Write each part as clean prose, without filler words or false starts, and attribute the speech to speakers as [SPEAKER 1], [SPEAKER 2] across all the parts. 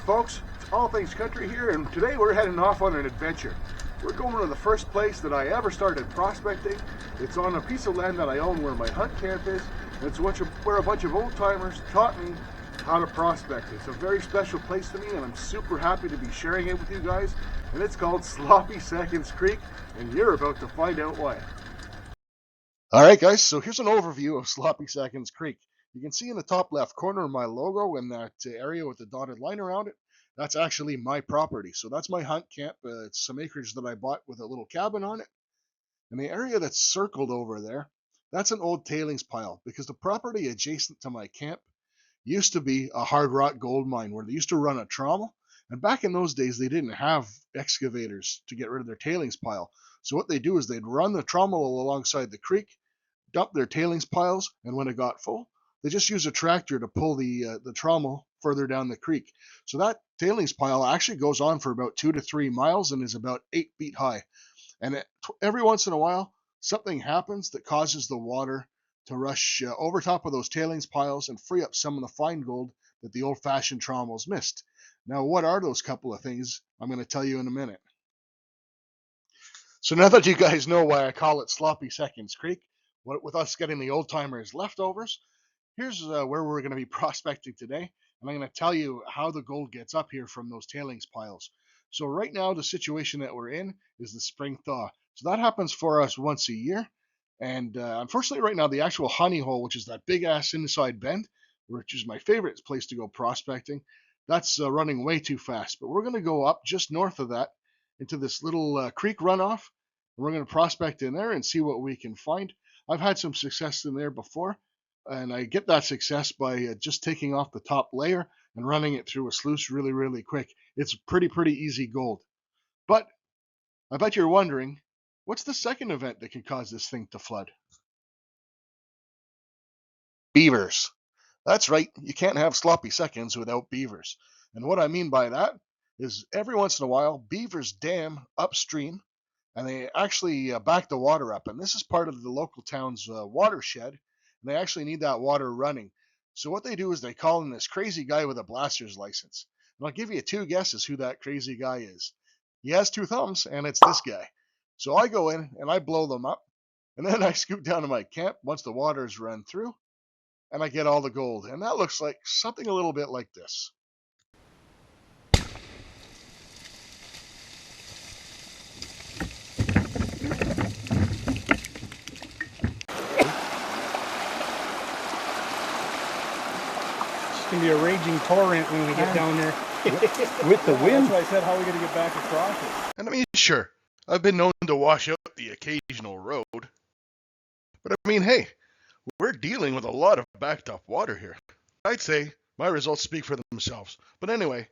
[SPEAKER 1] folks, it's All Things Country here, and today we're heading off on an adventure. We're going to the first place that I ever started prospecting. It's on a piece of land that I own where my hunt camp is, and it's where a bunch of old timers taught me how to prospect. It's a very special place to me, and I'm super happy to be sharing it with you guys, and it's called Sloppy Seconds Creek, and you're about to find out why. Alright guys, so here's an overview of Sloppy Seconds Creek. You can see in the top left corner my logo in that area with the dotted line around it. That's actually my property. So that's my hunt camp. It's some acreage that I bought with a little cabin on it. And the area that's circled over there, that's an old tailings pile because the property adjacent to my camp used to be a hard rock gold mine where they used to run a trommel. And back in those days, they didn't have excavators to get rid of their tailings pile. So what they do is they'd run the trommel alongside the creek, dump their tailings piles, and when it got full, they just use a tractor to pull the trommel further down the creek. So that tailings pile actually goes on for about 2 to 3 miles and is about 8 feet high. And every once in a while, something happens that causes the water to rush over top of those tailings piles and free up some of the fine gold that the old-fashioned trommels missed. Now, what are those couple of things? I'm going to tell you in a minute. So now that you guys know why I call it Sloppy Seconds Creek, with us getting the old-timers leftovers, here's where we're going to be prospecting today, and I'm going to tell you how the gold gets up here from those tailings piles. So right now, the situation that we're in is the spring thaw. So that happens for us once a year, and unfortunately right now, the actual honey hole, which is that big-ass inside bend, which is my favorite place to go prospecting, that's running way too fast. But we're going to go up just north of that into this little creek runoff, and we're going to prospect in there and see what we can find. I've had some success in there before, and I get that success by just taking off the top layer and running it through a sluice really, really quick. It's pretty easy gold. But I bet you're wondering, what's the second event that can cause this thing to flood? Beavers. That's right, you can't have sloppy seconds without beavers. And what I mean by that is every once in a while, beavers dam upstream, and they actually back the water up. And this is part of the local town's watershed. And they actually need that water running. So what they do is they call in this crazy guy with a blaster's license. And I'll give you 2 guesses who that crazy guy is. He has 2 thumbs, and it's this guy. So I go in, and I blow them up. And then I scoot down to my camp once the water's run through. And I get all the gold. And that looks like something a little bit like this.
[SPEAKER 2] It's going to be a raging torrent when we get down there.
[SPEAKER 3] With the wind.
[SPEAKER 2] That's why I said, how are we going to get back across it?
[SPEAKER 1] And I mean, sure, I've been known to wash out the occasional road. But I mean, hey, we're dealing with a lot of backed up water here. I'd say my results speak for themselves. But anyway,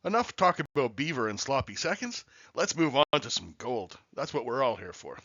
[SPEAKER 1] enough talk about beaver and sloppy seconds. Let's move on to some gold. That's what we're all here for.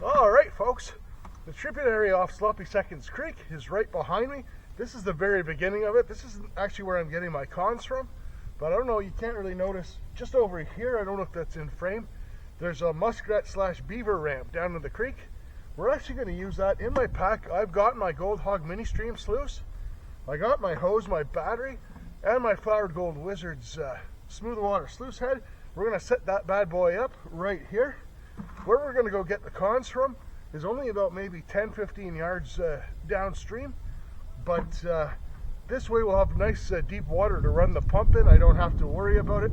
[SPEAKER 1] Alright folks, the tributary off Sloppy Seconds Creek is right behind me. This is the very beginning of it. This is actually where I'm getting my cons from, but I don't know, you can't really notice. Just over here, I don't know if that's in frame, there's a muskrat / beaver ramp down to the creek. We're actually going to use that. In my pack, I've got my Gold Hog Mini Stream sluice, I got my hose, my battery, and my Flowered Gold Wizards smooth water sluice head. We're going to set that bad boy up right here. Where we're going to go get the cons from is only about maybe 10-15 yards downstream, but this way we'll have nice deep water to run the pump in. I don't have to worry about it,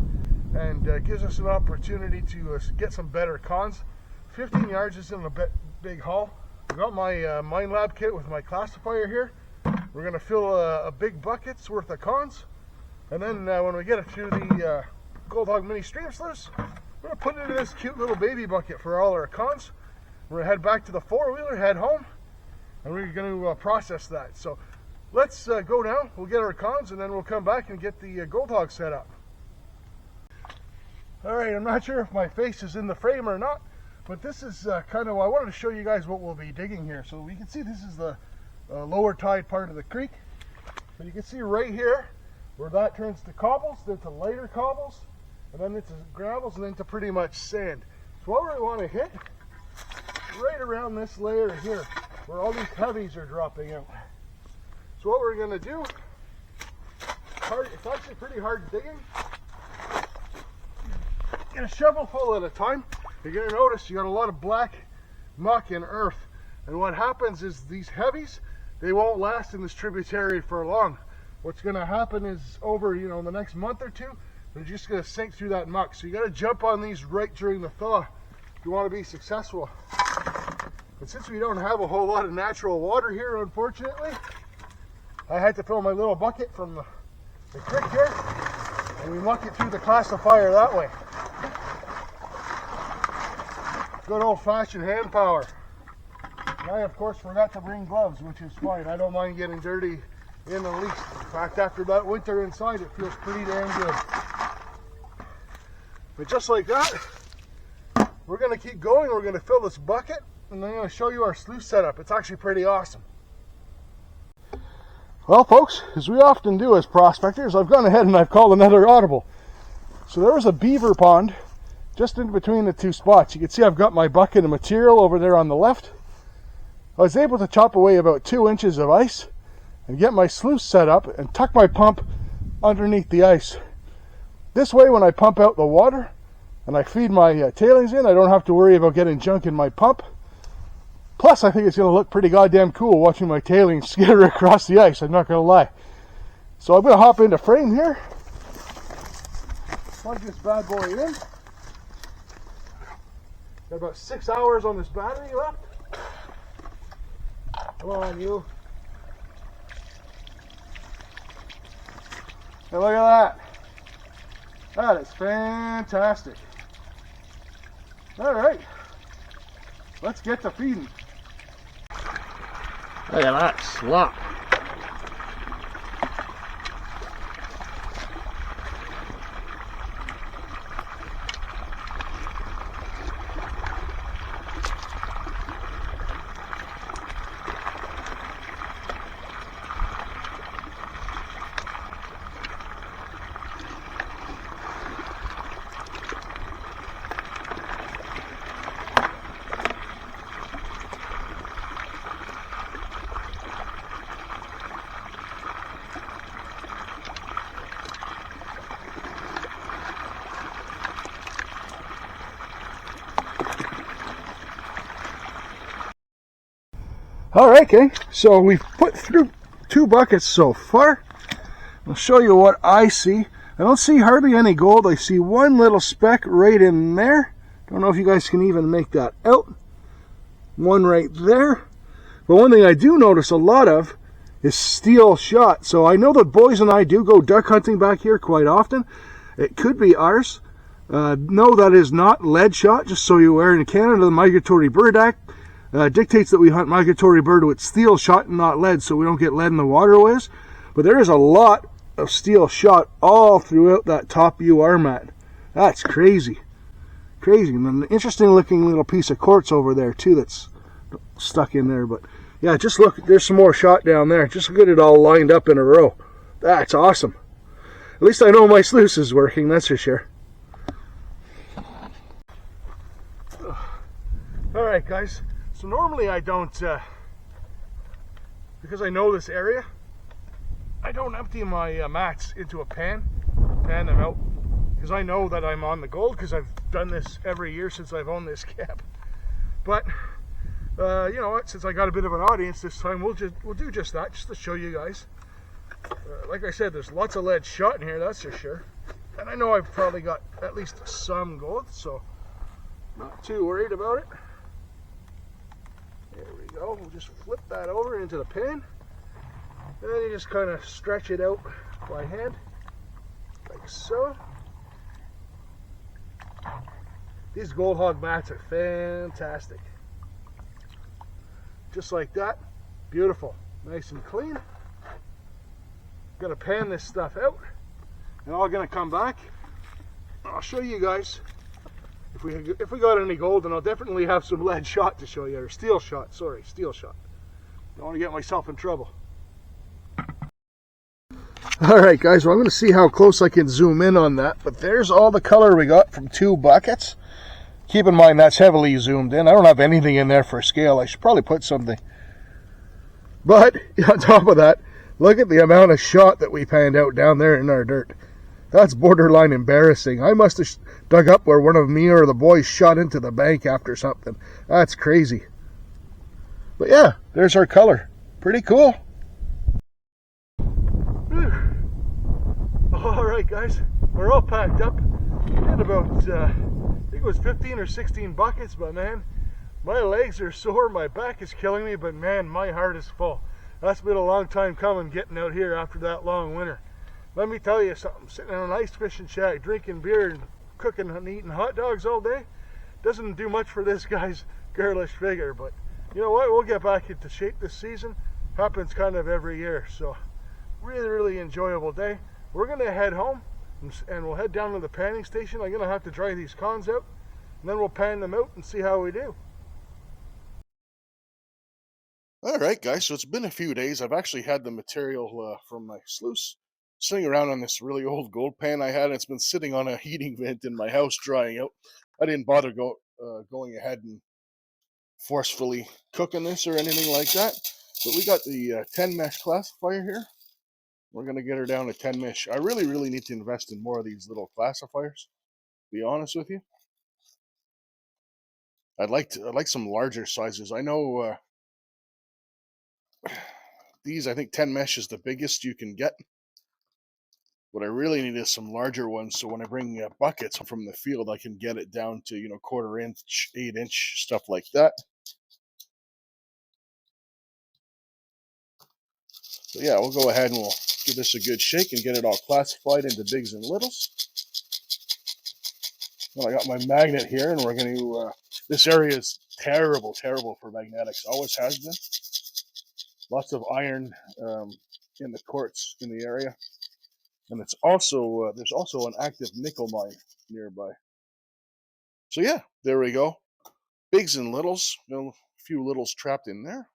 [SPEAKER 1] and gives us an opportunity to get some better cons 15 yards isn't a big haul. I've got my mine lab kit with my classifier here. We're going to fill a big bucket's worth of cons, and then when we get it to the Gold Hog Mini Stream Sluice, we're going to put it in this cute little baby bucket for all our cons. We're going to head back to the four-wheeler, head home, and we're going to process that. So let's go now. We'll get our cons, and then we'll come back and get the Gold Hog set up. All right, I'm not sure if my face is in the frame or not, but this is kind of, I wanted to show you guys what we'll be digging here. So we can see this is the lower tide part of the creek. But you can see right here where that turns to cobbles, then to lighter cobbles, and then into gravels, and then to pretty much sand. So what we want to hit right around this layer here where all these heavies are dropping out. So what we're going to do, it's actually pretty hard digging. Get a shovelful at a time. You're going to notice you got a lot of black muck and earth, and what happens is these heavies, they won't last in this tributary for long. What's going to happen is over the next month or two, they're just going to sink through that muck. So you got to jump on these right during the thaw if you want to be successful. But since we don't have a whole lot of natural water here, unfortunately, I had to fill my little bucket from the creek here, and we muck it through the classifier that way. Good old-fashioned hand power. And I, of course, forgot to bring gloves, which is fine. I don't mind getting dirty in the least. In fact, after that winter inside, it feels pretty damn good. But just like that, we're going to keep going. We're going to fill this bucket, and I'm going to show you our sluice setup. It's actually pretty awesome. Well, folks, as we often do as prospectors, I've gone ahead and I've called another audible. So there was a beaver pond just in between the two spots. You can see I've got my bucket of material over there on the left. I was able to chop away about 2 inches of ice and get my sluice set up and tuck my pump underneath the ice. This way, when I pump out the water and I feed my tailings in, I don't have to worry about getting junk in my pump. Plus, I think it's going to look pretty goddamn cool watching my tailings skitter across the ice, I'm not going to lie. So I'm going to hop into frame here, plug this bad boy in. Got about 6 hours on this battery left. Come on, you. Hey, look at that. That is fantastic. All right. Let's get to feeding. Look at that slop. Alright, okay, so we've put through 2 buckets so far. I'll show you what I see. I don't see hardly any gold. I see one little speck right in there. Don't know if you guys can even make that out. One right there. But one thing I do notice a lot of is steel shot. So I know the boys and I do go duck hunting back here quite often. It could be ours. No, that is not lead shot, just so you're aware. In Canada, the Migratory Bird Act dictates that we hunt migratory bird with steel shot and not lead, so we don't get lead in the waterways. But there is a lot of steel shot all throughout that top UR mat. That's crazy. Crazy. And an interesting looking little piece of quartz over there too that's stuck in there. But yeah, just look, there's some more shot down there. Just look at it all lined up in a row. That's awesome. At least I know my sluice is working, that's for sure. Alright guys, so normally I don't, because I know this area, I don't empty my mats into a pan them out, because I know that I'm on the gold, because I've done this every year since I've owned this cab. But, you know what, since I got a bit of an audience this time, we'll do just that, just to show you guys. Like I said, there's lots of lead shot in here, that's for sure. And I know I've probably got at least some gold, so not too worried about it. go. We'll just flip that over into the pan. And then you just kind of stretch it out by hand, like so. These gold hog mats are fantastic. Just like that. Beautiful. Nice and clean. Gonna pan this stuff out. And I'm gonna come back. I'll show you guys if we got any gold, and I'll definitely have some lead shot to show you, or steel shot, sorry, steel shot. Don't want to get myself in trouble. Alright guys, well I'm going to see how close I can zoom in on that, but there's all the color we got from 2 buckets. Keep in mind that's heavily zoomed in. I don't have anything in there for scale. I should probably put something. But on top of that, look at the amount of shot that we panned out down there in our dirt. That's borderline embarrassing. I must have dug up where one of me or the boys shot into the bank after something. That's crazy. But yeah, there's our color. Pretty cool. Alright guys, we're all packed up. We had about, I think it was 15 or 16 buckets, but man, my legs are sore, my back is killing me, but man, my heart is full. That's been a long time coming, getting out here after that long winter. Let me tell you something, sitting in a nice fishing shack, drinking beer and cooking and eating hot dogs all day, doesn't do much for this guy's girlish figure, but you know what, we'll get back into shape this season. Happens kind of every year, so really enjoyable day. We're gonna head home and we'll head down to the panning station. I'm gonna have to dry these cons out and then we'll pan them out and see how we do. Alright guys, so it's been a few days. I've actually had the material from my sluice sitting around on this really old gold pan I had. It's been sitting on a heating vent in my house drying out. I didn't bother going ahead and forcefully cooking this or anything like that. But we got the 10 mesh classifier here. We're going to get her down to 10 mesh. I really need to invest in more of these little classifiers, to be honest with you. I'd like some larger sizes. I know these, I think 10 mesh is the biggest you can get. What I really need is some larger ones, so when I bring buckets from the field, I can get it down to, you know, 1/4 inch, 8-inch, stuff like that. So yeah, we'll go ahead and we'll give this a good shake and get it all classified into bigs and littles. Well, I got my magnet here, and we're going to, this area is terrible for magnetics. Always has been. Lots of iron in the quartz in the area. And it's also, there's also an active nickel mine nearby. So yeah, there we go. Bigs and littles. A few littles trapped in there.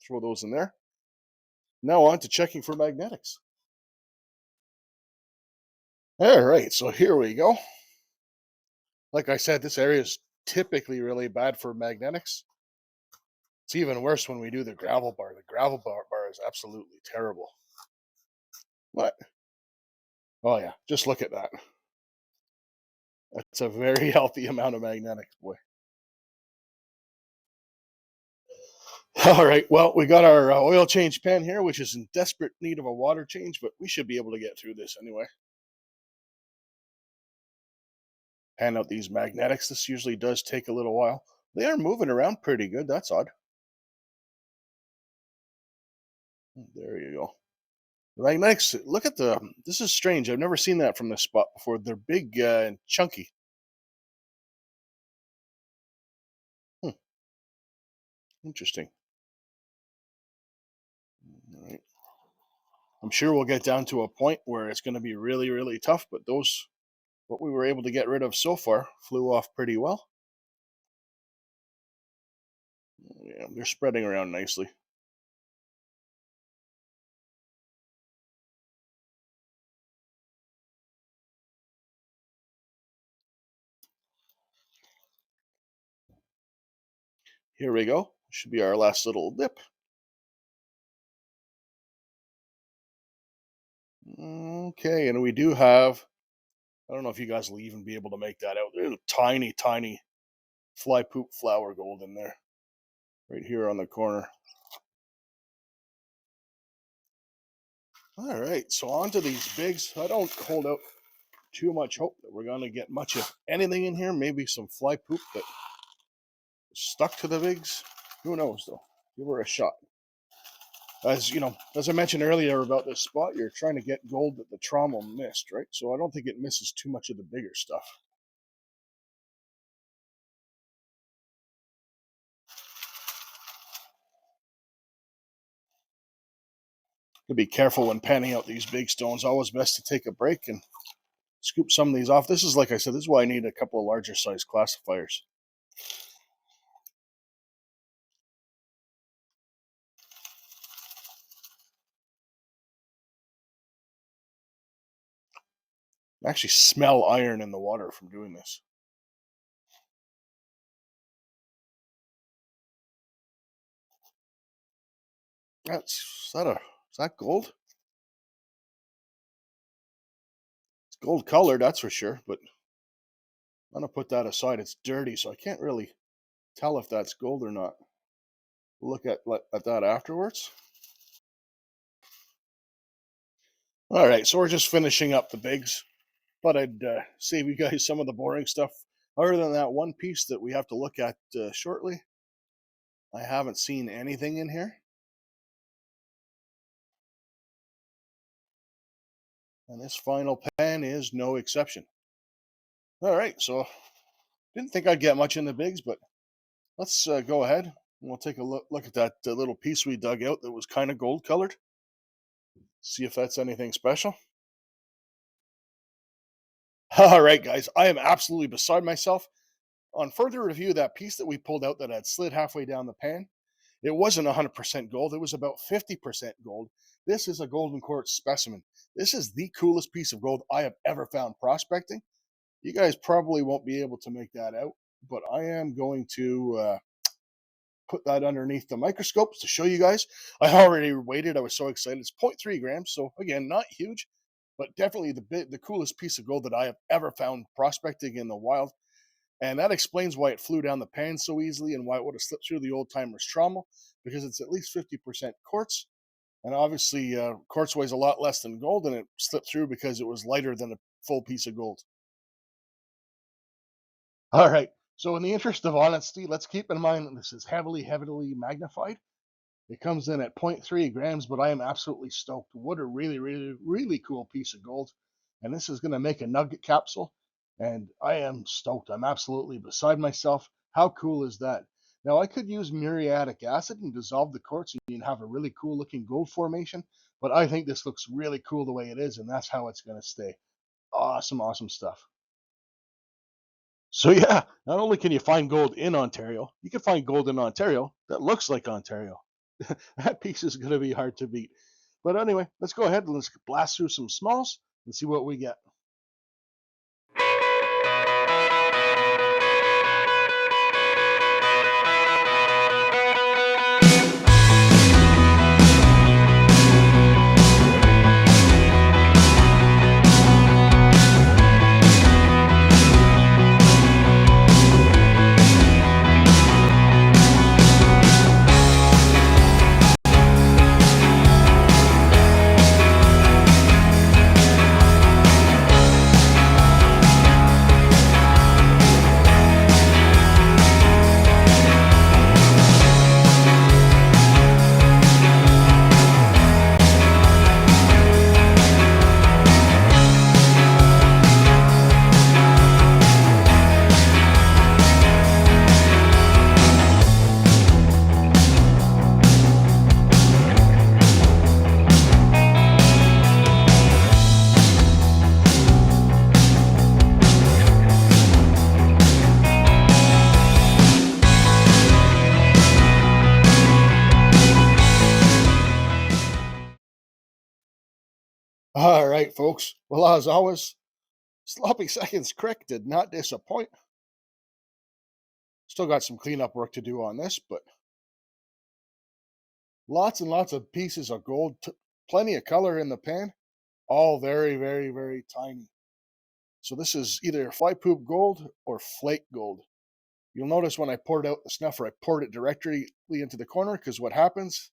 [SPEAKER 1] Throw those in there. Now on to checking for magnetics. All right, so here we go. Like I said, this area is typically really bad for magnetics. It's even worse when we do the gravel bar. The gravel bar is absolutely terrible. What? Oh yeah, just look at that. That's a very healthy amount of magnetics, boy. All right, well, we got our oil change pan here, which is in desperate need of a water change, but we should be able to get through this anyway. Pan out these magnetics. This usually does take a little while. They are moving around pretty good. That's odd. There you go. The magnetics, look at this is strange. I've never seen that from this spot before. They're big and chunky. Interesting. All right. I'm sure we'll get down to a point where it's going to be really tough, but what we were able to get rid of so far flew off pretty well. Yeah, they're spreading around nicely. Here we go. Should be our last little dip. Okay, and we do have, I don't know if you guys will even be able to make that out. There's a tiny fly poop flower gold in there. Right here on the corner. All right, so on to these bigs. I don't hold out too much hope that we're going to get much of anything in here. Maybe some fly poop that stuck to the bigs. Who knows, though? give her a shot. As you know, as I mentioned earlier about this spot, you're trying to get gold that the trauma missed, right? So I don't think it misses too much of the bigger stuff. To be careful when panning out these big stones. Always best to take a break and scoop some of these off. This is, like I said, this is why I need a couple of larger size classifiers. I actually smell iron in the water from doing this. Is that gold? It's gold colored, that's for sure, but I'm gonna put that aside. It's dirty, so I can't really tell if that's gold or not. Look at that afterwards. All right, so we're just finishing up the bigs. But I'd save you guys some of the boring stuff. Other than that one piece that we have to look at shortly, I haven't seen anything in here. And this final pan is no exception. All right, so didn't think I'd get much in the bigs, but let's go ahead and we'll take a look at that little piece we dug out that was kind of gold colored. See if that's anything special. All right, guys, I am absolutely beside myself. On further review, that piece that we pulled out that had slid halfway down the pan, it wasn't 100% gold. It was about 50% gold. This is a golden quartz specimen. This is the coolest piece of gold I have ever found prospecting. You guys probably won't be able to make that out, but I am going to put that underneath the microscope to show you guys. I already waited. I was so excited. It's 0.3 grams. So again, not huge, but definitely the coolest piece of gold that I have ever found prospecting in the wild. And that explains why it flew down the pan so easily and why it would have slipped through the old timer's trauma, because it's at least 50% quartz. And obviously, quartz weighs a lot less than gold, and it slipped through because it was lighter than a full piece of gold. All right. So, in the interest of honesty, let's keep in mind that this is heavily, heavily magnified. It comes in at 0.3 grams, but I am absolutely stoked. What a really, really, really cool piece of gold. And this is going to make a nugget capsule. And I am stoked. I'm absolutely beside myself. How cool is that? Now, I could use muriatic acid and dissolve the quartz and have a really cool looking gold formation. But I think this looks really cool the way it is. And that's how it's going to stay. Awesome, awesome stuff. So, yeah, not only can you find gold in Ontario, you can find gold in Ontario that looks like Ontario. That piece is going to be hard to beat. But anyway, let's go ahead and let's blast through some smalls and see what we get. All right, folks. Well, as always, Sloppy Seconds Crick did not disappoint. Still got some cleanup work to do on this, but lots and lots of pieces of gold, plenty of color in the pan, all very, very, very tiny. So this is either fly poop gold or flake gold. You'll notice when I poured out the snuffer, I poured it directly into the corner because what happens,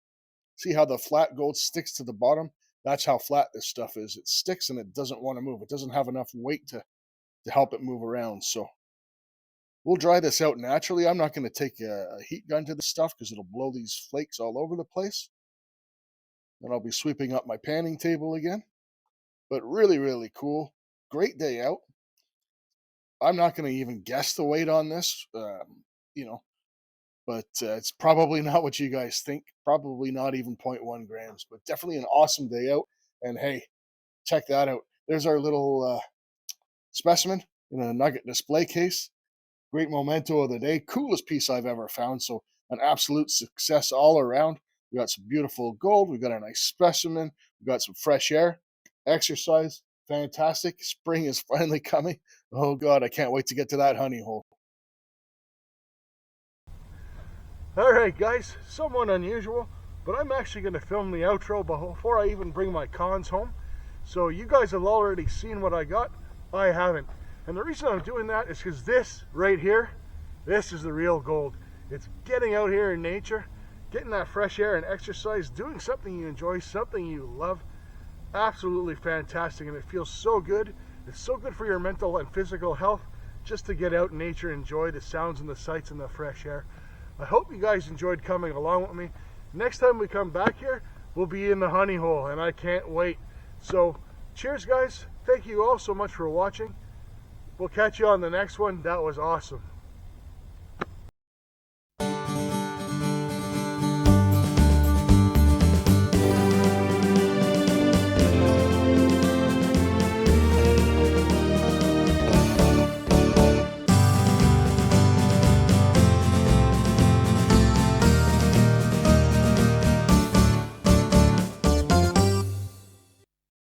[SPEAKER 1] see how the flat gold sticks to the bottom? That's how flat this stuff is. It sticks and it doesn't want to move. It doesn't have enough weight to help it move around. So We'll dry this out naturally. I'm not going to take a heat gun to this stuff because it'll blow these flakes all over the place. Then I'll be sweeping up my panning table again. But really, really cool. Great day out. I'm not going to even guess the weight on this, you know, but it's probably not what you guys think. Probably not even 0.1 grams, but definitely an awesome day out. And hey, check that out. There's our little specimen in a nugget display case. Great memento of the day. Coolest piece I've ever found. So an absolute success all around. We got some beautiful gold. We got a nice specimen. We got some fresh air. Exercise. Fantastic. Spring is finally coming. Oh God, I can't wait to get to that honey hole.
[SPEAKER 2] All right, guys, somewhat unusual, but I'm actually going to film the outro before I even bring my cons home. So you guys have already seen what I got. I haven't. And the reason I'm doing that is because this right here, this is the real gold. It's getting out here in nature, getting that fresh air and exercise, doing something you enjoy, something you love. Absolutely fantastic, and it feels so good. It's so good for your mental and physical health just to get out in nature and enjoy the sounds and the sights and the fresh air. I hope you guys enjoyed coming along with me. Next time we come back here, we'll be in the honey hole, and I can't wait. So, cheers, guys. Thank you all so much for watching. We'll catch you on the next one. That was awesome.